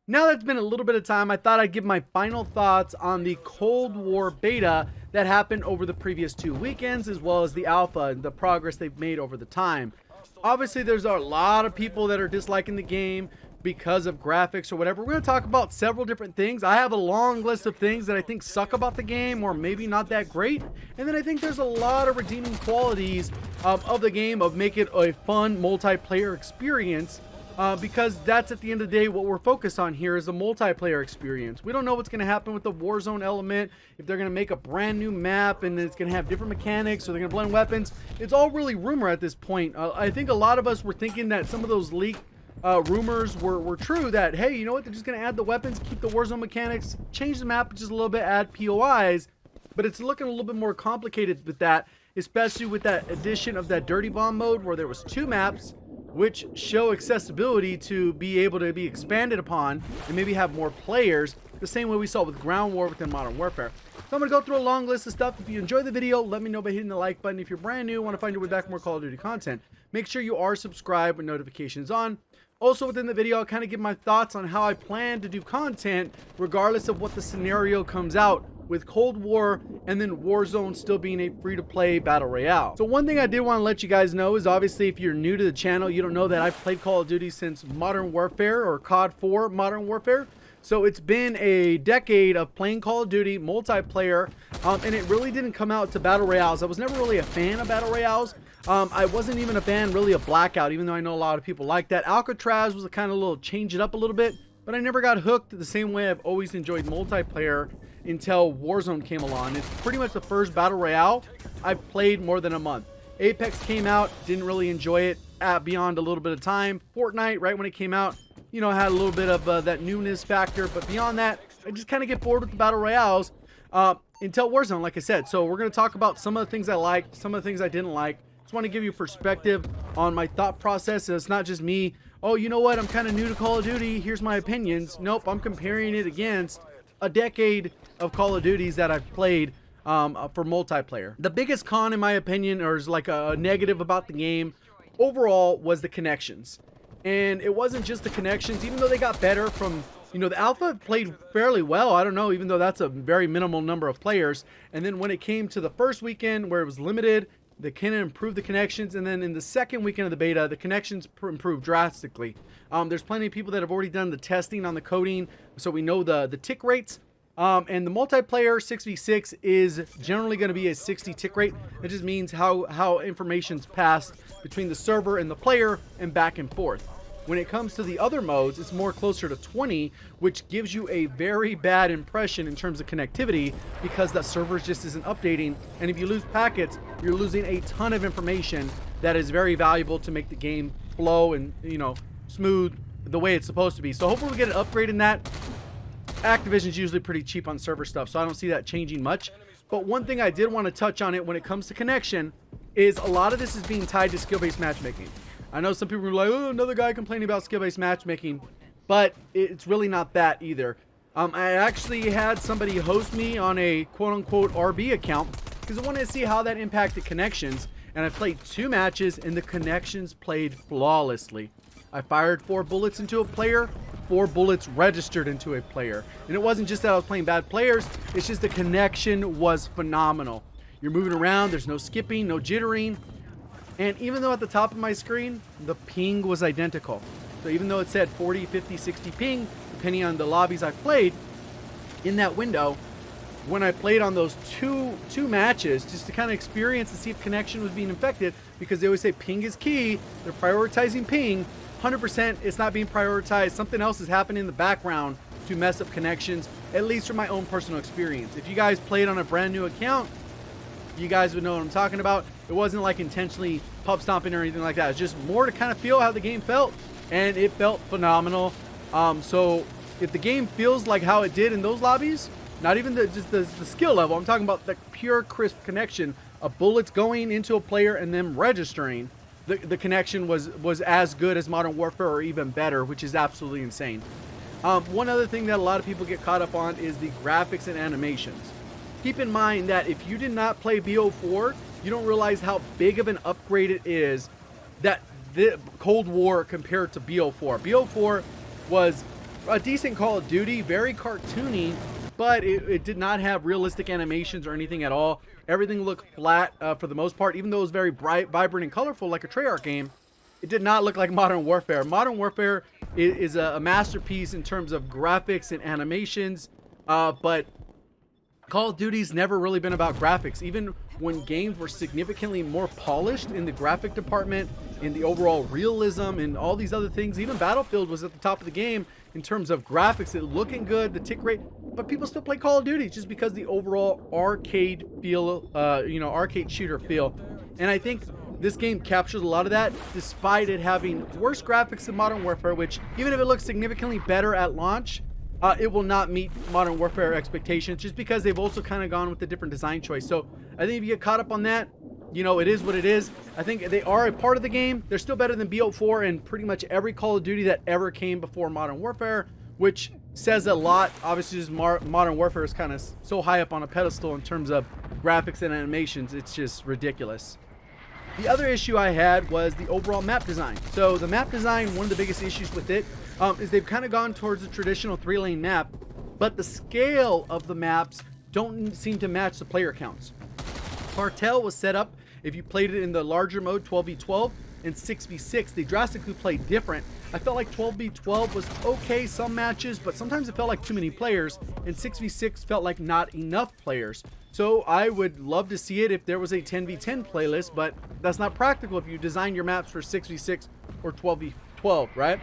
Now that's been a little bit of time, I thought I'd give my final thoughts on the Cold War beta that happened over the previous 2 weekends, as well as the alpha and the progress they've made over the time. Obviously, there's a lot of people that are disliking the game because of graphics or whatever. We're going to talk about several different things. I have a long list of things that I think suck about the game or maybe not that great. And then I think there's a lot of redeeming qualities of the game, of make it a fun multiplayer experience. Because that's at the end of the day what we're focused on here is the multiplayer experience. We don't know what's going to happen with the Warzone element, if they're going to make a brand new map and it's going to have different mechanics, or they're going to blend weapons. It's all really rumor at this point. I think a lot of us were thinking that some of those leaked rumors were true, that hey, you know what, they're just going to add the weapons, keep the Warzone mechanics, change the map just a little bit, add POIs. But it's looking a little bit more complicated with that, especially with that addition of that Dirty Bomb mode, where there was 2 maps which show accessibility to be able to be expanded upon and maybe have more players, the same way we saw with Ground War within Modern Warfare. So I'm going to go through a long list of stuff. If you enjoyed the video, let me know by hitting the like button. If you're brand new, want to find your way back more Call of Duty content, make sure you are subscribed with notifications on. Also within the video, I'll kind of give my thoughts on how I plan to do content regardless of what the scenario comes out, with Cold War and then Warzone still being a free-to-play battle royale. So one thing I did want to let you guys know is, obviously if you're new to the channel, you don't know that I've played Call of Duty since Modern Warfare, or COD 4 Modern Warfare. So it's been a decade of playing Call of Duty multiplayer, and it really didn't come out to battle royales. I was never really a fan of battle royales. I wasn't even a fan really of Blackout, even though I know a lot of people like that. Alcatraz was a kind of little change it up a little bit, but I never got hooked the same way I've always enjoyed multiplayer until Warzone came along. It's pretty much the first battle royale I've played more than a month. Apex came out, didn't really enjoy it beyond a little bit of time. Fortnite, right when it came out, you know, had a little bit of that newness factor, but beyond that, I just kind of get bored with the battle royales until Warzone, like I said. So we're going to talk about some of the things I liked, some of the things I didn't like. Just want to give you perspective on my thought process. It's not just me, oh, you know what, I'm kind of new to Call of Duty, here's my opinions. Nope, I'm comparing it against a decade of Call of Duties that I've played for multiplayer. The biggest con, in my opinion, or is like a negative about the game overall, was the connections. And it wasn't just the connections, even though they got better from, you know, the alpha played fairly well, I don't know, even though that's a very minimal number of players. And then when it came to the first weekend where it was limited, they kind of improved the connections, and then in the second weekend of the beta, the connections improved drastically. There's plenty of people that have already done the testing on the coding, so we know the tick rates. And the multiplayer 6v6 is generally going to be a 60 tick rate. It just means how information's passed between the server and the player and back and forth. When it comes to the other modes, it's more closer to 20, which gives you a very bad impression in terms of connectivity, because the server just isn't updating. And if you lose packets, you're losing a ton of information that is very valuable to make the game flow and, you know, smooth the way it's supposed to be. So hopefully we get an upgrade in that. Activision's usually pretty cheap on server stuff, so I don't see that changing much. But one thing I did want to touch on it when it comes to connection is a lot of this is being tied to skill-based matchmaking. I know some people are like, oh, another guy complaining about skill-based matchmaking, but it's really not that either. I actually had somebody host me on a quote-unquote RB account because I wanted to see how that impacted connections, and I played 2 matches and the connections played flawlessly. I fired 4 bullets into a player, 4 bullets registered into a player. And it wasn't just that I was playing bad players, it's just the connection was phenomenal. You're moving around, there's no skipping, no jittering. And even though at the top of my screen, the ping was identical. So even though it said 40, 50, 60 ping, depending on the lobbies I played, in that window, when I played on those two matches, just to kind of experience and see if connection was being affected, because they always say ping is key, they're prioritizing ping, 100% it's not being prioritized. Something else is happening in the background to mess up connections, at least from my own personal experience. If you guys played on a brand new account, you guys would know what I'm talking about. It wasn't like intentionally pub stomping or anything like that. It's just more to kind of feel how the game felt, and it felt phenomenal. So if the game feels like how it did in those lobbies, not even just the skill level, I'm talking about the pure crisp connection of bullets going into a player and them registering, the connection was as good as Modern Warfare or even better, which is absolutely insane. One other thing that a lot of people get caught up on is the graphics and animations. Keep in mind that if you did not play BO4, you don't realize how big of an upgrade it is, that the Cold War compared to BO4. BO4 was, a decent Call of Duty, very cartoony, but it did not have realistic animations or anything at all. Everything looked flat for the most part, even though it was very bright, vibrant, and colorful like a Treyarch game. It did not look like Modern Warfare. Modern Warfare is a masterpiece in terms of graphics and animations, but Call of Duty's never really been about graphics. Even when games were significantly more polished in the graphic department, in the overall realism, and all these other things, even Battlefield was at the top of the game in terms of graphics, it looking good, the tick rate, but people still play Call of Duty just because the overall arcade feel, arcade shooter feel. And I think this game captures a lot of that, despite it having worse graphics than Modern Warfare, which even if it looks significantly better at launch, it will not meet Modern Warfare expectations just because they've also kind of gone with a different design choice. So I think if you get caught up on that, you know, it is what it is. I think they are a part of the game. They're still better than BO4 and pretty much every Call of Duty that ever came before Modern Warfare, which says a lot. Obviously, just Modern Warfare is kind of so high up on a pedestal in terms of graphics and animations. It's just ridiculous. The other issue I had was the overall map design. So the map design, one of the biggest issues with it is they've kind of gone towards a traditional 3-lane map, but the scale of the maps don't seem to match the player counts. Cartel was set up, if you played it in the larger mode, 12v12 and 6v6, they drastically played different. I felt like 12v12 was okay some matches, but sometimes it felt like too many players, and 6v6 felt like not enough players. So I would love to see it if there was a 10v10 playlist, but that's not practical if you design your maps for 6v6 or 12v12, right?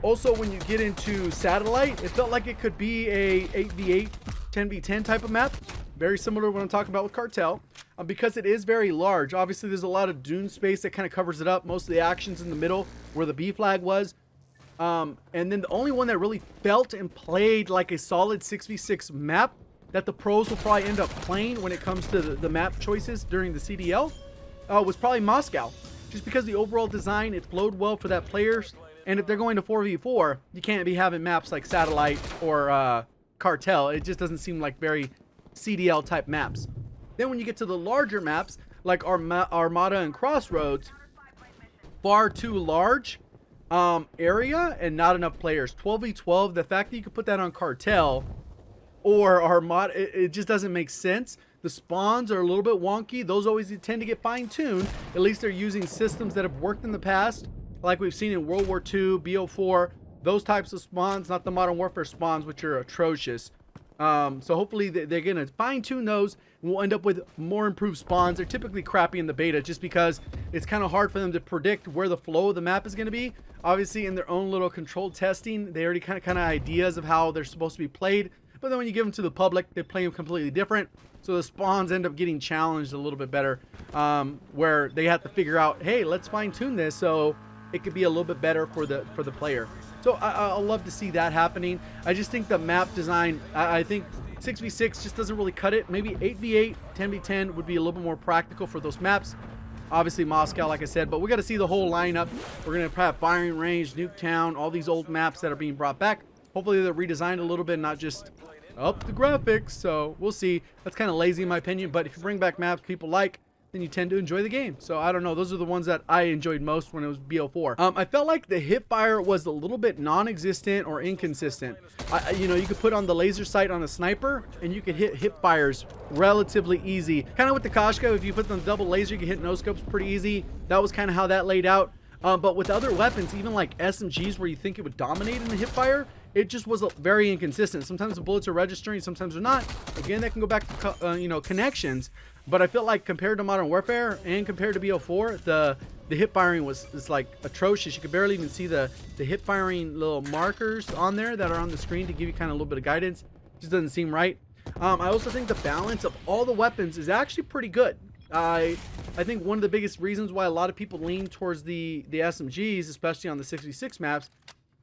Also, when you get into Satellite, it felt like it could be a 8v8, 10v10 type of map. Very similar to what I'm talking about with Cartel, because it is very large. Obviously, there's a lot of dune space that kind of covers it up. Most of the action's in the middle where the B flag was. And then the only one that really felt and played like a solid 6v6 map that the pros will probably end up playing when it comes to the map choices during the CDL was probably Moscow. Just because the overall design, it flowed well for that players. And if they're going to 4v4, you can't be having maps like Satellite or Cartel. It just doesn't seem like very CDL type maps. Then when you get to the larger maps like Armada and Crossroads, far too large area and not enough players. 12v12, the fact that you could put that on Cartel or Armada, it just doesn't make sense. The spawns are a little bit wonky. Those always tend to get fine-tuned. At least they're using systems that have worked in the past, like we've seen in World War II, BO4, those types of spawns, not the Modern Warfare spawns, which are atrocious. So hopefully they're going to fine-tune those, and we'll end up with more improved spawns. They're typically crappy in the beta just because it's kind of hard for them to predict where the flow of the map is going to be. Obviously, in their own little controlled testing, they already kind of ideas of how they're supposed to be played. But then when you give them to the public, they play them completely different. So the spawns end up getting challenged a little bit better, where they have to figure out, hey, let's fine-tune this so it could be a little bit better for the player. So I'll love to see that happening. I just think the map design, I think 6v6 just doesn't really cut it. Maybe 8v8, 10v10 would be a little bit more practical for those maps. Obviously Moscow, like I said, but we got to see the whole lineup. We're going to have Firing Range, Nuketown, all these old maps that are being brought back. Hopefully they're redesigned a little bit, not just up the graphics. So we'll see. That's kind of lazy in my opinion, but if you bring back maps people like, then you tend to enjoy the game. So I don't know, those are the ones that I enjoyed most when it was BO4. I felt like the hip fire was a little bit non-existent or inconsistent. You know, you could put on the laser sight on a sniper and you could hit hip fires relatively easy. Kind of with the Koshka, if you put the double laser, you can hit no scopes pretty easy. That was kind of how that laid out. But with other weapons, even like SMGs where you think it would dominate in the hip fire, it just was very inconsistent. Sometimes the bullets are registering, sometimes they're not. Again, that can go back to connections. But I feel like compared to Modern Warfare and compared to BO4, the hip firing was like atrocious. You could barely even see the hip firing little markers on there that are on the screen to give you kind of a little bit of guidance. Just doesn't seem right. I also think the balance of all the weapons is actually pretty good. I think one of the biggest reasons why a lot of people lean towards the SMGs, especially on the 6v6 maps,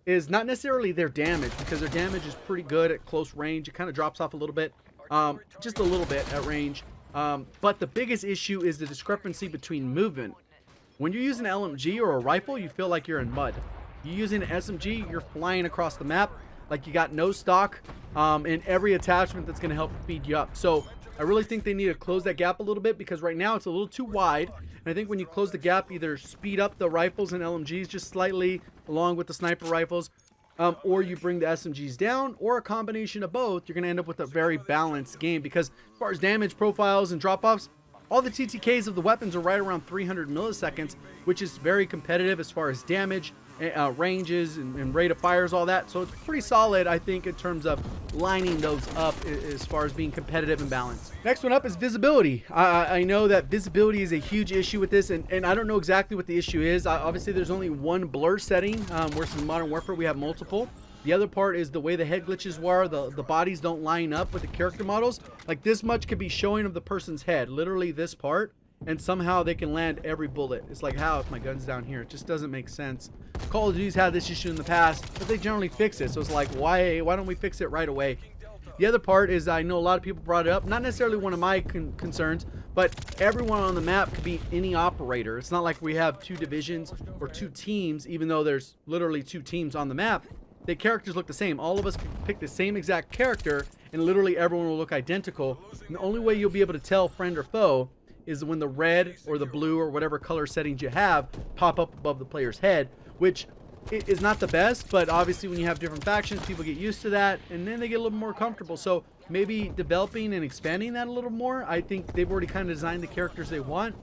is not necessarily their damage, because their damage is pretty good at close range. It kind of drops off a little bit, just a little bit at range. But the biggest issue is the discrepancy between movement. When you use an LMG or a rifle, you feel like you're in mud. You using an SMG, you're flying across the map like you got no stock in every attachment that's going to help speed you up. So I really think they need to close that gap a little bit, because right now it's a little too wide. And I think when you close the gap, either speed up the rifles and LMGs just slightly along with the sniper rifles, or you bring the SMGs down, or a combination of both. You're going to end up with a very balanced game, because as far as damage profiles and drop-offs, all the TTKs of the weapons are right around 300 milliseconds, which is very competitive as far as damage, ranges, and rate of fires, all that. So it's pretty solid, I think, in terms of lining those up as far as being competitive and balanced. Next one up is visibility. I know that visibility is a huge issue with this, and I don't know exactly what the issue is. Obviously, there's only one blur setting, whereas in Modern Warfare we have multiple. The other part is the way the head glitches were. The bodies don't line up with the character models. Like, this much could be showing of the person's head, literally this part, and somehow they can land every bullet. It's like, how if my gun's down here? It just doesn't make sense. Call of Duty's had this issue in the past, but they generally fix it. So it's like, why don't we fix it right away? The other part is, I know a lot of people brought it up, not necessarily one of my concerns, but everyone on the map could be any operator. It's not like we have two divisions or two teams, even though there's literally two teams on the map. The characters look the same. All of us can pick the same exact character, and literally everyone will look identical. And the only way you'll be able to tell friend or foe is when the red or the blue or whatever color settings you have pop up above the player's head, which is not the best, but obviously when you have different factions, people get used to that, and then they get a little more comfortable. So maybe developing and expanding that a little more. I think they've already kind of designed the characters they want,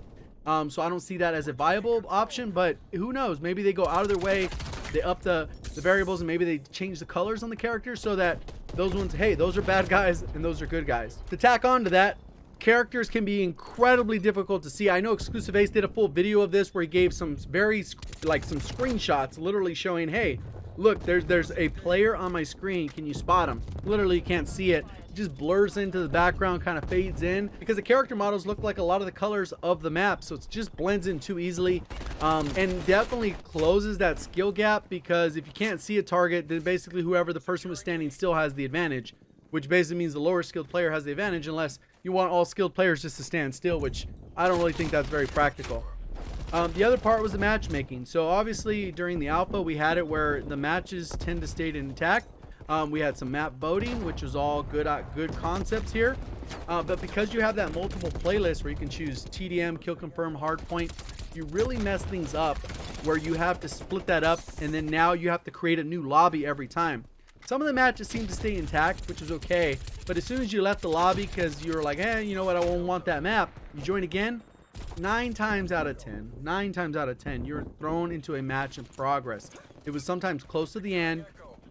so I don't see that as a viable option, but who knows? Maybe they go out of their way, they up the variables, and maybe they change the colors on the characters so that those ones, hey, those are bad guys and those are good guys. To tack on to that, characters can be incredibly difficult to see. I know Exclusive Ace did a full video of this where he gave some some screenshots literally showing, hey, look, there's a player on my screen, can you spot him? Literally you can't see it. It just blurs into the background, kind of fades in, because the character models look like a lot of the colors of the map, so it just blends in too easily, and definitely closes that skill gap, because if you can't see a target, then basically whoever the person was standing still has the advantage, which basically means the lower skilled player has the advantage, unless you want all skilled players just to stand still, which I don't really think that's very practical. The other part was the matchmaking. So obviously during the alpha we had it where the matches tend to stay intact. We had some map voting, which was all good concepts here, but because you have that multiple playlist where you can choose TDM, kill confirm, hardpoint, you really mess things up where you have to split that up, and then now you have to create a new lobby every time. Some of the matches seem to stay intact, which is okay, but as soon as you left the lobby because you were like, hey, you know what, I won't want that map, you join again, 9 times out of 10, you're thrown into a match in progress. It was sometimes close to the end,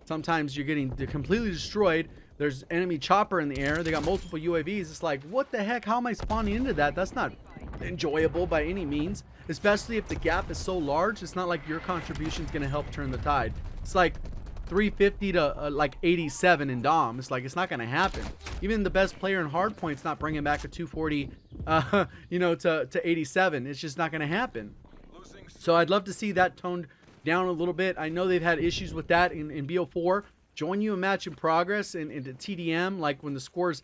sometimes you're getting completely destroyed, there's enemy chopper in the air, they got multiple UAVs, it's like, what the heck, how am I spawning into that? That's not enjoyable by any means, especially if the gap is so large. It's not like your contribution is going to help turn the tide. It's like 350 to like 87 in Dom. It's like, it's not going to happen. Even the best player in hardpoint's not bringing back a 240 you know, to 87. It's just not going to happen. So I'd love to see that toned down a little bit. I know they've had issues with that in BO4. Join you a match in progress into TDM, like when the score's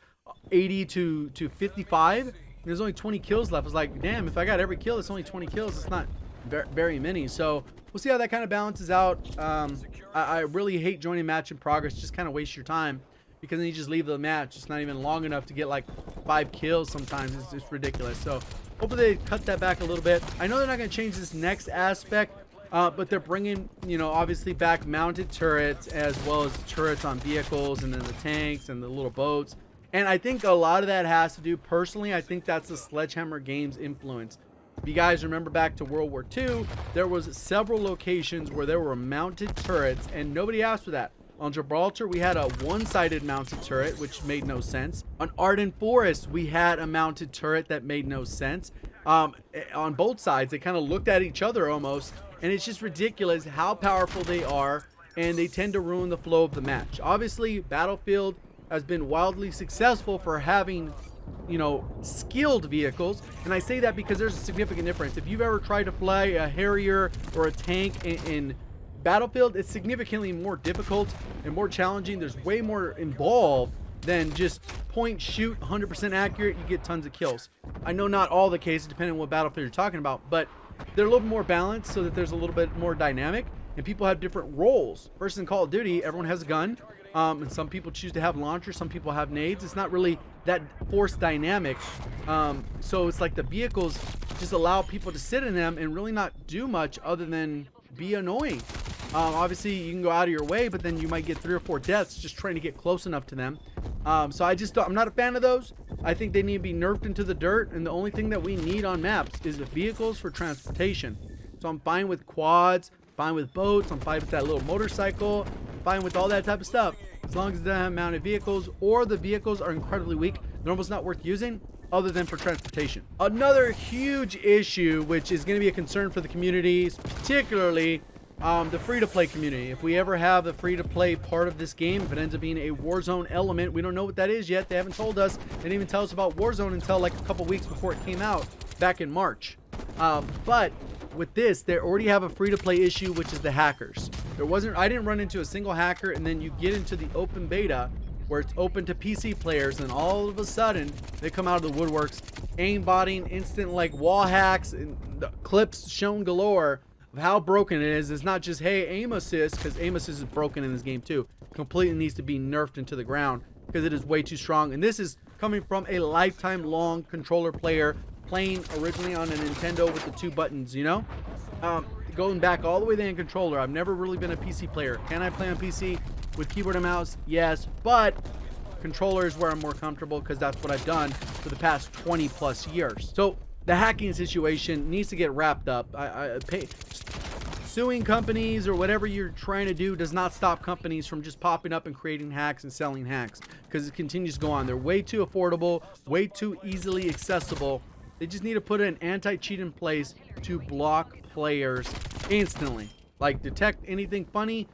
80 to 55, there's only 20 kills left. It's like, damn, if I got every kill, it's only 20 kills. It's not very many. So we'll see how that kind of balances out. I really hate joining match in progress. Just kind of waste your time, because then you just leave the match. It's not even long enough to get like 5 kills sometimes. It's ridiculous. So hopefully they cut that back a little bit. I know they're not going to change this next aspect, but they're bringing, you know, obviously back mounted turrets, as well as turrets on vehicles, and then the tanks and the little boats. And I think a lot of that has to do, personally, I think that's the Sledgehammer Games influence. If you guys remember back to World War II, there was several locations where there were mounted turrets, and nobody asked for that. On Gibraltar, we had a one-sided mounted turret, which made no sense. On Arden Forest, we had a mounted turret that made no sense. On both sides, they kind of looked at each other almost, and it's just ridiculous how powerful they are, and they tend to ruin the flow of the match. Obviously, Battlefield has been wildly successful for having, you know, skilled vehicles, and I say that because there's a significant difference. If you've ever tried to fly a Harrier or a tank in Battlefield, it's significantly more difficult and more challenging. There's way more involved than just point, shoot, 100% accurate, you get tons of kills. I know not all the cases, depending on what Battlefield you're talking about, but they're a little more balanced so that there's a little bit more dynamic, and people have different roles. Versus in Call of Duty, everyone has a gun, and some people choose to have launchers, some people have nades. It's not really that force dynamic, so it's like the vehicles just allow people to sit in them and really not do much other than be annoying. Obviously, you can go out of your way, but then you might get 3 or 4 deaths just trying to get close enough to them. So I'm not a fan of those. I think they need to be nerfed into the dirt, and the only thing that we need on maps is the vehicles for transportation. So I'm fine with quads, fine with boats, I'm fine with that little motorcycle, I'm fine with all that type of stuff. As long as it doesn't have mounted vehicles, or the vehicles are incredibly weak, they're almost not worth using other than for transportation. Another huge issue, which is going to be a concern for the communities, particularly the free-to-play community. If we ever have the free-to-play part of this game, if it ends up being a Warzone element, we don't know what that is yet. They haven't told us. They didn't even tell us about Warzone until like a couple weeks before it came out back in March. But with this, they already have a free-to-play issue, which is the hackers. I didn't run into a single hacker, and then you get into the open beta where it's open to PC players, and all of a sudden they come out of the woodworks, aimbotting, instant like wall hacks, and the clips shown galore of how broken it is. It's not just, hey, aim assist, because aim assist is broken in this game too. Completely needs to be nerfed into the ground because it is way too strong. And this is coming from a lifetime long controller player playing originally on a Nintendo with the 2 buttons, you know? Going back all the way then controller. I've never really been a PC player. Can I play on PC with keyboard and mouse? Yes, but controller is where I'm more comfortable because that's what I've done for the past 20 plus years. So the hacking situation needs to get wrapped up. Suing companies or whatever you're trying to do does not stop companies from just popping up and creating hacks and selling hacks, because it continues to go on. They're way too affordable, way too easily accessible. They just need to put an anti-cheat in place to block players instantly. Like, detect anything funny,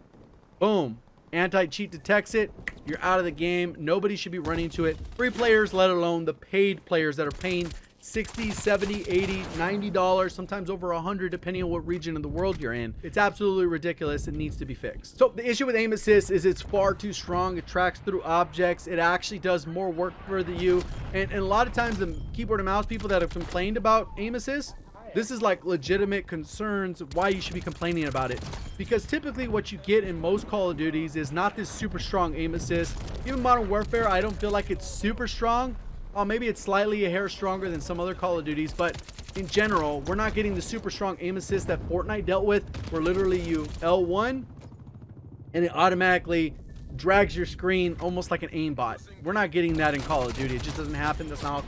boom, anti-cheat detects it, you're out of the game. Nobody should be running to it. Free players, let alone the paid players that are paying $60, $70, $80, $90, sometimes over $100, depending on what region of the world you're in. It's absolutely ridiculous. It needs to be fixed. So the issue with aim assist is it's far too strong. It tracks through objects. It actually does more work for you. And a lot of times the keyboard and mouse people that have complained about aim assist, this is like legitimate concerns why you should be complaining about it. Because typically what you get in most Call of Duties is not this super strong aim assist. Even Modern Warfare, I don't feel like it's super strong. Maybe it's slightly a hair stronger than some other Call of Duties, but in general, we're not getting the super strong aim assist that Fortnite dealt with, where literally you L1 and it automatically drags your screen almost like an aimbot. We're not getting that in Call of Duty. It just doesn't happen. That's not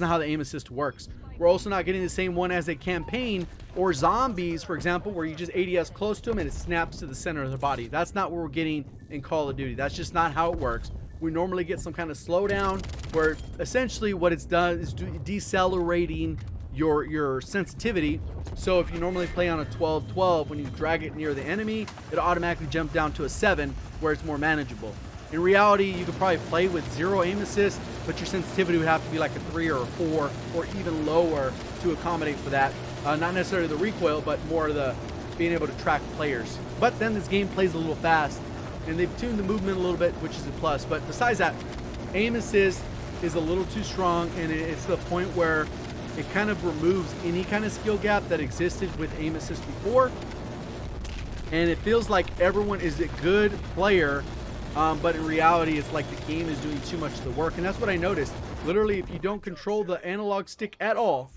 how the aim assist works. We're also not getting the same one as a campaign or zombies, for example, where you just ADS close to them and it snaps to the center of their body. That's not what we're getting in Call of Duty. That's just not how it works. We normally get some kind of slowdown where essentially what it's done is decelerating your sensitivity. So if you normally play on a 12-12, when you drag it near the enemy, it automatically jumps down to a 7 where it's more manageable. In reality, you could probably play with 0 aim assist, but your sensitivity would have to be like a 3 or a 4 or even lower to accommodate for that. Not necessarily the recoil, but more the being able to track players. But then this game plays a little fast, and they've tuned the movement a little bit, which is a plus. But besides that, aim assist is a little too strong, and it's to the point where it kind of removes any kind of skill gap that existed with aim assist before. And it feels like everyone is a good player, but in reality, it's like the game is doing too much of the work. And that's what I noticed. Literally, if you don't control the analog stick at all,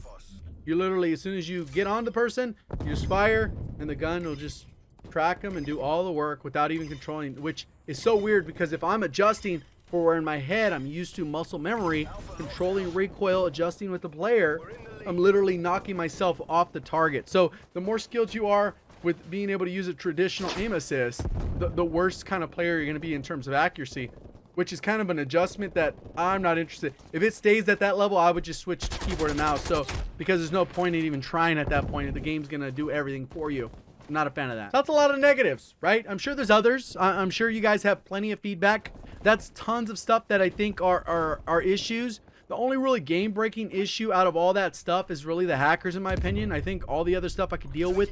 you literally, as soon as you get on the person, you just fire, and the gun will just track them and do all the work without even controlling, which is so weird, because if I'm adjusting for where in my head I'm used to muscle memory, controlling recoil, adjusting with the player, I'm literally knocking myself off the target. So the more skilled you are with being able to use a traditional aim assist, the worst kind of player you're going to be in terms of accuracy, which is kind of an adjustment that I'm not interested. If it stays at that level, I would just switch to keyboard and mouse. So because there's no point in even trying at that point, the game's going to do everything for you. I'm not a fan of that. That's a lot of negatives, right? I'm sure there's others. I'm sure you guys have plenty of feedback. That's tons of stuff that I think are issues. The only really game-breaking issue out of all that stuff is really the hackers, in my opinion. I think all the other stuff I could deal with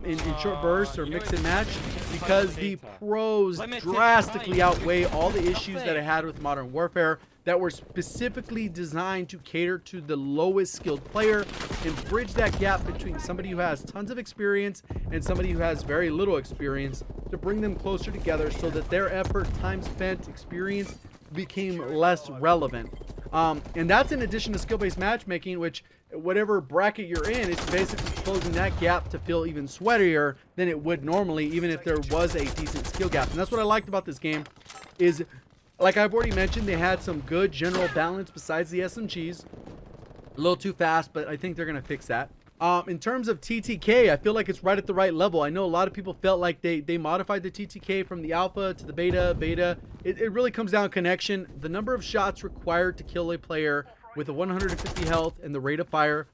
in short bursts or mix and match, because the pros drastically outweigh all the issues that I had with Modern Warfare that were specifically designed to cater to the lowest skilled player and bridge that gap between somebody who has tons of experience and somebody who has very little experience, to bring them closer together so that their effort, time spent, experience became less relevant. And that's in addition to skill-based matchmaking, which whatever bracket you're in, it's basically exposing that gap to feel even sweatier than it would normally, even if there was a decent skill gap. And that's what I liked about this game is, like I've already mentioned, they had some good general balance besides the SMGs. A little too fast, but I think they're going to fix that. In terms of TTK, I feel like it's right at the right level. I know a lot of people felt like they modified the TTK from the alpha to the beta. It really comes down to connection. The number of shots required to kill a player with a 150 health and the rate of fire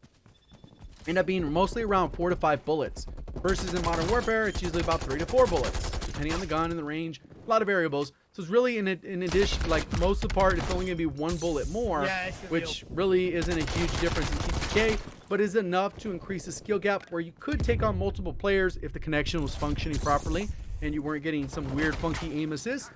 end up being mostly around 4 to 5 bullets. Versus in Modern Warfare, it's usually about 3 to 4 bullets, depending on the gun and the range. A lot of variables. So it's really, in addition, like most of the part, it's only going to be 1 bullet more, which really isn't a huge difference in TTK, but is enough to increase the skill gap where you could take on multiple players if the connection was functioning properly and you weren't getting some weird funky aim assist.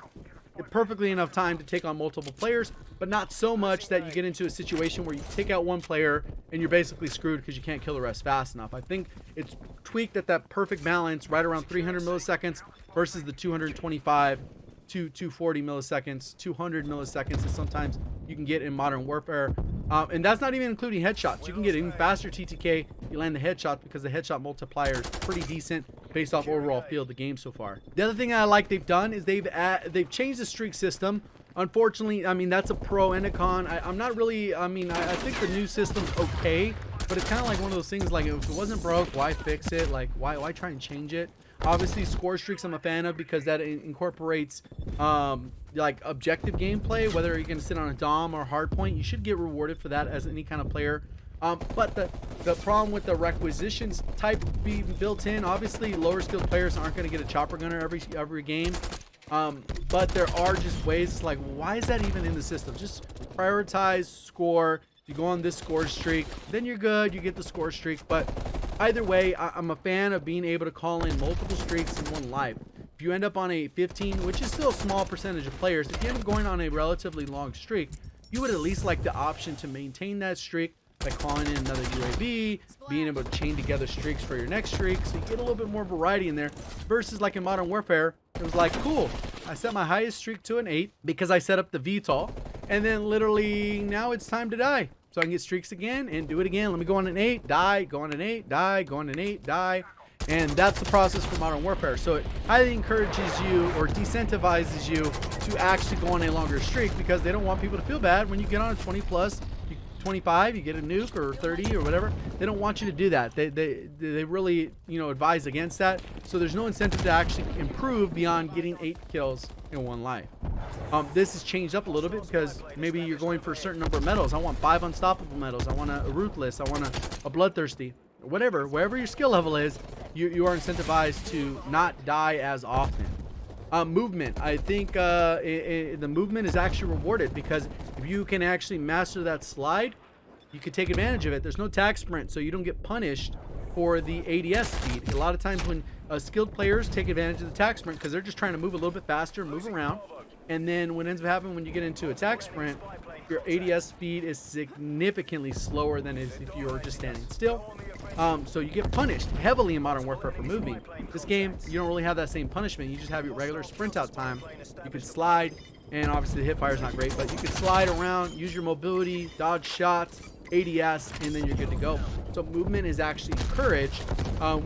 Perfectly enough time to take on multiple players, but not so much that you get into a situation where you take out one player and you're basically screwed because you can't kill the rest fast enough. I think it's tweaked at that perfect balance right around 300 milliseconds versus the 225 to 240 milliseconds, 200 milliseconds that sometimes you can get in Modern Warfare. And that's not even including headshots. You can get even faster TTK. You land the headshot because the headshot multiplier is pretty decent based off overall feel of the game so far. The other thing I like they've done is they've changed the streak system. Unfortunately, I mean, that's a pro and a con. I'm not really, I mean, I think the new system's okay, but it's kind of like one of those things, like if it wasn't broke, why fix it? Like why try and change it? Obviously, score streaks I'm a fan of because that incorporates like objective gameplay. Whether you're going to sit on a dom or hard point, you should get rewarded for that as any kind of player. But the problem with the requisitions type being built in, obviously lower skilled players aren't going to get a chopper gunner every game. But there are just ways like, why is that even in the system? Just prioritize score. You go on this score streak, then you're good. You get the score streak. But either way, I'm a fan of being able to call in multiple streaks in one life. If you end up on a 15, which is still a small percentage of players, if you end up going on a relatively long streak, you would at least like the option to maintain that streak by calling in another UAV, being able to chain together streaks for your next streak, so you get a little bit more variety in there. Versus like in Modern Warfare, it was like, cool, I set my highest streak to an 8 because I set up the VTOL, and then literally now it's time to die. So I can get streaks again and do it again. Let me go on an 8, die, go on an 8, die, go on an 8, die. And that's the process for Modern Warfare. So it highly encourages you or decentivizes you to actually go on a longer streak because they don't want people to feel bad when you get on a 20 plus, 25, you get a nuke, or 30 or whatever. They don't want you to do that. They really, you know, advise against that. So there's no incentive to actually improve beyond getting 8 kills in one life. This has changed up a little bit because maybe you're going for a certain number of medals. I want 5 unstoppable medals. I want a ruthless. I want a bloodthirsty. Whatever, wherever your skill level is, you are incentivized to not die as often. Movement, I think the movement is actually rewarded because if you can actually master that slide, you can take advantage of it. There's no tag sprint, so you don't get punished for the ADS speed. A lot of times when skilled players take advantage of the tag sprint because they're just trying to move a little bit faster, move around, and then what ends up happening when you get into a tag sprint, your ADS speed is significantly slower than if you were just standing still. So you get punished heavily in Modern Warfare for moving. This game, you don't really have that same punishment. You just have your regular sprint out time. You can slide, and obviously the hip fire is not great, but you can slide around, use your mobility, dodge shots, ADS, and then you're good to go. So movement is actually encouraged,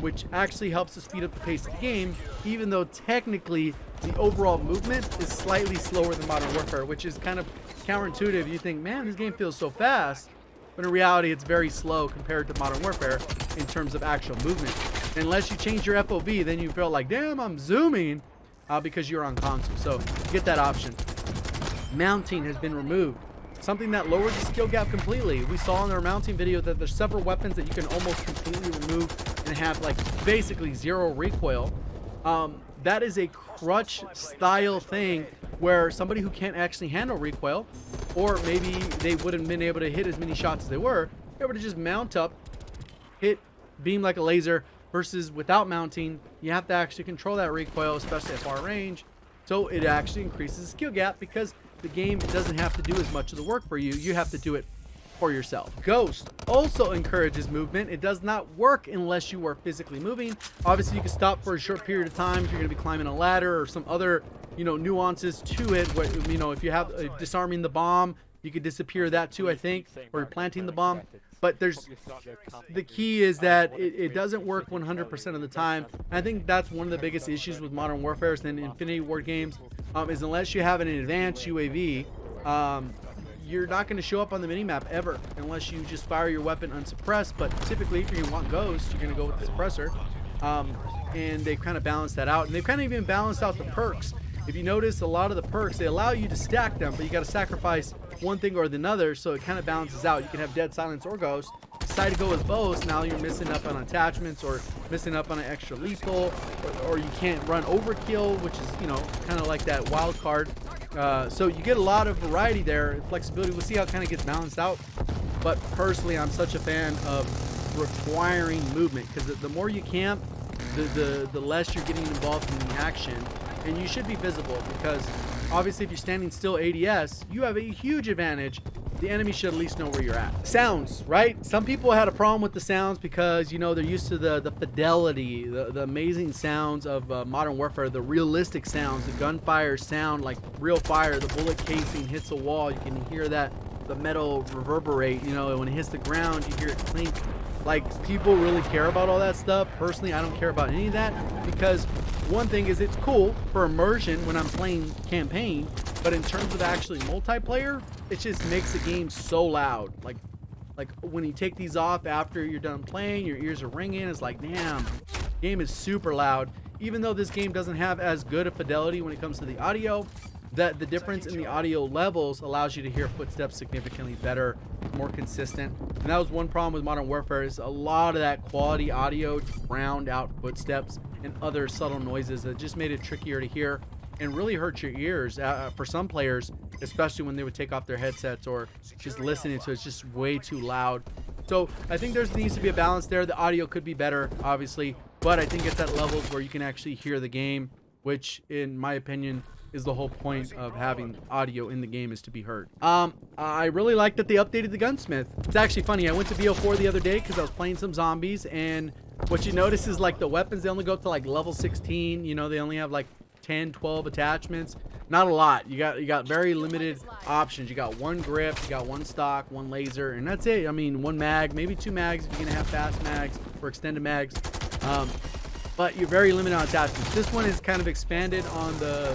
which actually helps to speed up the pace of the game, even though technically the overall movement is slightly slower than Modern Warfare, which is kind of counterintuitive. You think, man, this game feels so fast. But in reality, it's very slow compared to Modern Warfare in terms of actual movement. Unless you change your FOV, then you feel like, damn, I'm zooming because you're on console. So you get that option. Mounting has been removed. Something that lowers the skill gap completely. We saw in our mounting video that there's several weapons that you can almost completely remove and have like basically 0 recoil. That is a crutch style thing where somebody who can't actually handle recoil, or maybe they wouldn't been able to hit as many shots as they were able to just mount up, hit, beam like a laser, versus without mounting, you have to actually control that recoil, especially at far range. So it actually increases the skill gap because the game doesn't have to do as much of the work for you. You have to do it for yourself. Ghost also encourages movement. It does not work unless you are physically moving. Obviously, you can stop for a short period of time if you're going to be climbing a ladder or some other, you know, nuances to it. Where, you know, if you have disarming the bomb, you could disappear that too, I think, or you're planting the bomb. but the key is that it doesn't work 100% of the time. And I think that's one of the biggest issues with Modern Warfare and Infinity Ward games, is unless you have an advanced UAV, you're not going to show up on the minimap ever unless you just fire your weapon unsuppressed. But typically, if you're going to want Ghost, you're going to go with the suppressor. And they've kind of balanced that out. And they've kind of even balanced out the perks. If you notice, a lot of the perks, they allow you to stack them, but you got to sacrifice one thing or another, so it kind of balances out. You can have Dead Silence or Ghost. Decide to go with both, now you're missing up on attachments or missing up on an extra lethal, or you can't run overkill, which is, you know, kind of like that wild card. So you get a lot of variety there, flexibility. We'll see how it kind of gets balanced out. But personally, I'm such a fan of requiring movement, because the more you camp, the less you're getting involved in the action. And you should be visible, because obviously if you're standing still ADS, you have a huge advantage. The enemy should at least know where you're at. Sounds, right? Some people had a problem with the sounds because, you know, they're used to the fidelity, the amazing sounds of Modern Warfare, the realistic sounds, the gunfire sound like real fire, the bullet casing hits a wall, you can hear that, the metal reverberate, you know, when it hits the ground, you hear it clink. Like, people really care about all that stuff. Personally, I don't care about any of that, because one thing is it's cool for immersion when I'm playing campaign, but in terms of actually multiplayer, it just makes the game so loud. Like when you take these off after you're done playing, your ears are ringing. It's like, damn, game is super loud. Even though this game doesn't have as good a fidelity when it comes to the audio, that the difference in the audio levels allows you to hear footsteps significantly better, more consistent. And that was one problem with Modern Warfare, is a lot of that quality audio drowned out footsteps and other subtle noises that just made it trickier to hear and really hurt your ears for some players, especially when they would take off their headsets or just listening to it. It's just way too loud. So I think there needs to be a balance there. The audio could be better, obviously, but I think it's at levels where you can actually hear the game, which in my opinion is the whole point of having audio in the game, is to be heard. I really like that they updated the Gunsmith. It's actually funny, I went to BO4 the other day because I was playing some zombies, and what you notice is like the weapons, they only go to like level 16, you know, they only have like 10, 12 attachments. Not a lot. You got very limited options. You got one grip, you got one stock, one laser, and that's it. I mean, one mag, maybe two mags if you're gonna have fast mags or extended mags. But you're very limited on attachments. This one is kind of expanded on the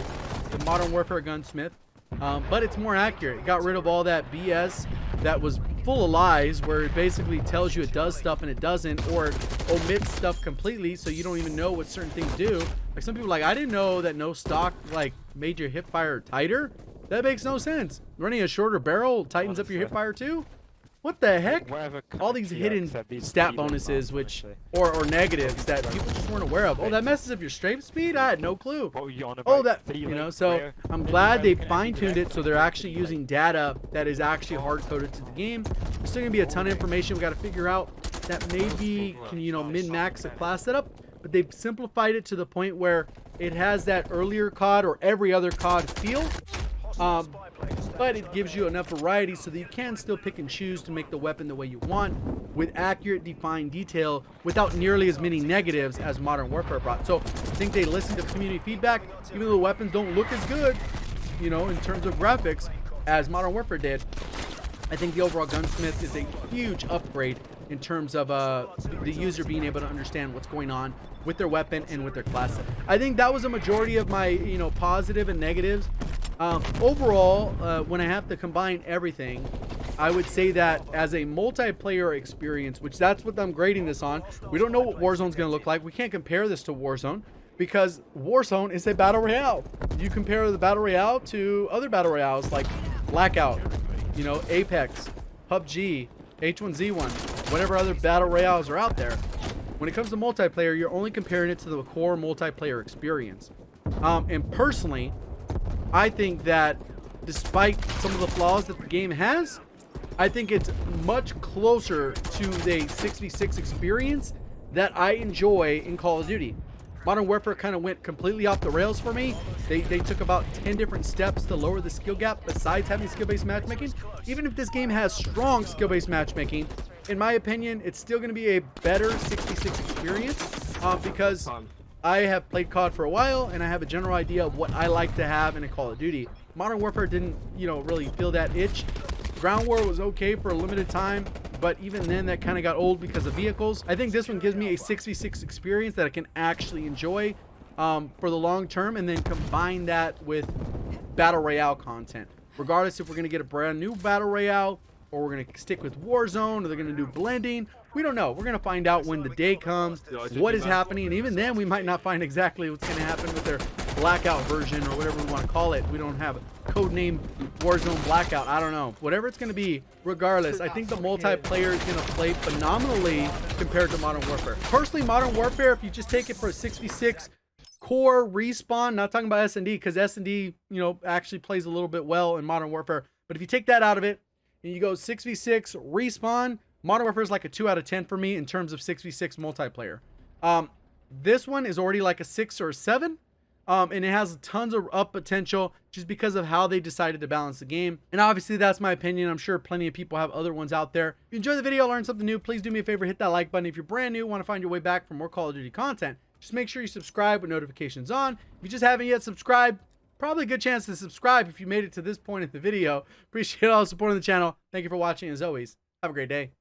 Modern Warfare Gunsmith, but it's more accurate. It got rid of all that BS that was full of lies, where it basically tells you it does stuff and it doesn't, or omits stuff completely so you don't even know what certain things do. Like some people like, I didn't know that no stock like made your hip fire tighter. That makes no sense. Running a shorter barrel tightens up your hip fire too? What the heck? All these hidden stat bonuses, which or negatives that people just weren't aware of. Oh, that messes up your strafe speed? I had no clue. Oh, that, you know, so I'm glad they fine-tuned it so they're actually using data that is actually hard-coded to the game. There's still gonna be a ton of information we gotta figure out that maybe can, you know, min-max a class setup, but they've simplified it to the point where it has that earlier COD or every other COD feel. But it gives you enough variety so that you can still pick and choose to make the weapon the way you want, with accurate, defined detail, without nearly as many negatives as Modern Warfare brought. So I think they listened to community feedback, even though the weapons don't look as good, you know, in terms of graphics as Modern Warfare did. I think the overall Gunsmith is a huge upgrade in terms of the user being able to understand what's going on with their weapon and with their class. I think that was a majority of my, you know, positive and negatives. Overall, when I have to combine everything, I would say that as a multiplayer experience, which that's what I'm grading this on. We don't know what Warzone's going to look like. We can't compare this to Warzone because Warzone is a battle royale. You compare the battle royale to other battle royales like Blackout, you know, Apex, PUBG, H1Z1, whatever other battle royales are out there. When it comes to multiplayer, you're only comparing it to the core multiplayer experience. And personally, I think that despite some of the flaws that the game has, I think it's much closer to the 6v6 experience that I enjoy in Call of Duty. Modern Warfare kind of went completely off the rails for me. They took about 10 different steps to lower the skill gap besides having skill-based matchmaking. Even if this game has strong skill-based matchmaking, in my opinion, it's still going to be a better 6v6 experience because I have played COD for a while, and I have a general idea of what I like to have in a Call of Duty. Modern Warfare didn't, you know, really feel that itch. Ground War was okay for a limited time, but even then that kind of got old because of vehicles. I think this one gives me a 6v6 experience that I can actually enjoy for the long term, and then combine that with battle royale content. Regardless if we're going to get a brand new battle royale, or we're going to stick with Warzone, or they're going to do blending, we don't know. We're going to find out when the day comes, what is happening, and even then we might not find exactly what's going to happen with their blackout version, or whatever we want to call it. We don't have a code name Warzone Blackout. I don't know. Whatever it's going to be, regardless, I think the multiplayer is going to play phenomenally compared to Modern Warfare. Personally, Modern Warfare, if you just take it for a 6v6 core respawn, not talking about S&D, because S&D, you know, actually plays a little bit well in Modern Warfare, but if you take that out of it and you go 6v6 respawn, Modern Warfare is like a 2 out of 10 for me in terms of 6v6 multiplayer. This one is already like a 6 or a 7, and it has tons of up potential just because of how they decided to balance the game. And obviously that's my opinion. I'm sure plenty of people have other ones out there. If you enjoyed the video, learned something new, please do me a favor, hit that like button. If you're brand new, want to find your way back for more Call of Duty content, just make sure you subscribe with notifications on. If you just haven't yet subscribed, probably a good chance to subscribe if you made it to this point in the video. Appreciate all the support on the channel. Thank you for watching. As always, have a great day.